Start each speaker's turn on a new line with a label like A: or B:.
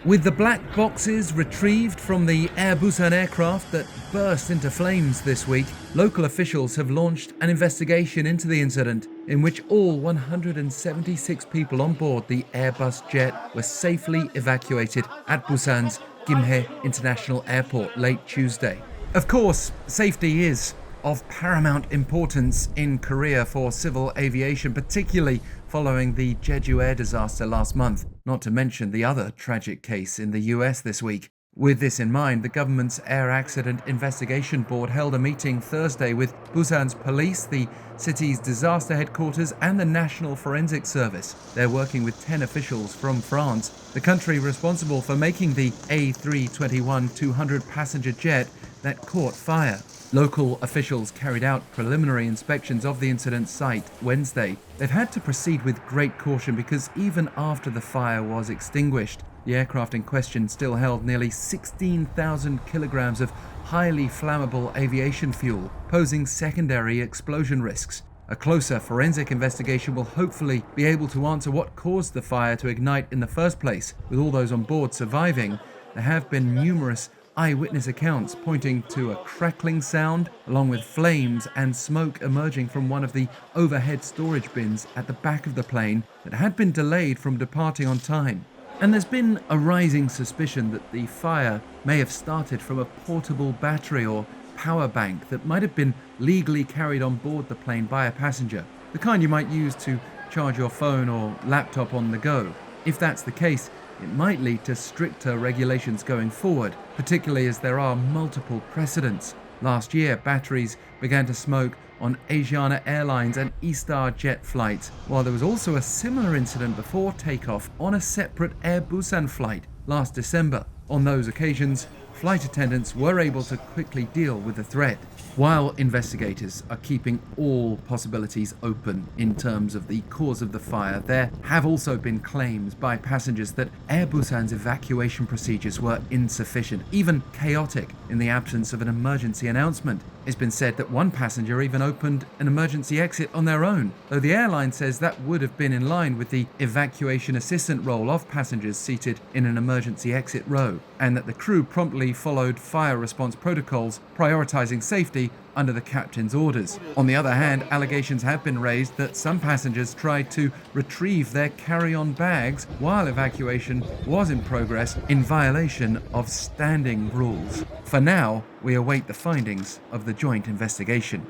A: With the black boxes retrieved from the Air Busan aircraft that burst into flames this week, local officials have launched an investigation into the incident in which all 176 people on board the Airbus jet were safely evacuated at Busan's Gimhae-International-Airport late Tuesday. Of course, safety is of paramount importance in Korea for civil aviation, particularly following the Jeju-Air-disaster last month, not to mention the other tragic case in the US this week. With this in mind, the government's Air Accident Investigation Board held a meeting Thursday with Busan's police, the city's disaster headquarters, and the National Forensic Service. They're working with 10 officials from France, the country responsible for making the A321 200-passenger jet that caught fire. Local officials carried out preliminary inspections of the incident site Wednesday. They've had to proceed with great caution because even after the fire was extinguished, the aircraft in question still held nearly 16,000 kilograms of highly flammable aviation fuel, posing secondary explosion risks. A closer forensic investigation will hopefully be able to answer what caused the fire to ignite in the first place. With all those on board surviving, there have been numerous eyewitness accounts pointing to a crackling sound, along with flames and smoke emerging from one of the overhead storage bins at the back of the plane that had been delayed from departing on time. And there's been a rising suspicion that the fire may have started from a portable battery or power bank that might have been legally carried on board the plane by a passenger, the kind you might use to charge your phone or laptop on the go. If that's the case, it might lead to stricter regulations going forward, particularly as there are multiple precedents. Last year, batteries began to smoke on Asiana-Airlines and Eastar-Jet flights, while there was also a similar incident before takeoff on a separate Air Busan flight last December. On those occasions, flight attendants were able to quickly deal with the threat. While investigators are keeping all possibilities open in terms of the cause of the fire, there have also been claims by passengers that Air Busan's evacuation procedures were insufficient, even chaotic, in the absence of an emergency announcement. It's been said that one passenger even opened an emergency exit on their own, though the airline says that would have been in line with the evacuation assistant role of passengers seated in an emergency exit row, and that the crew promptly followed fire response protocols, prioritizing safety under the captain's orders. On the other hand, allegations have been raised that some passengers tried to retrieve their carry-on bags while evacuation was in progress in violation of standing rules. For now, we await the findings of the joint investigation.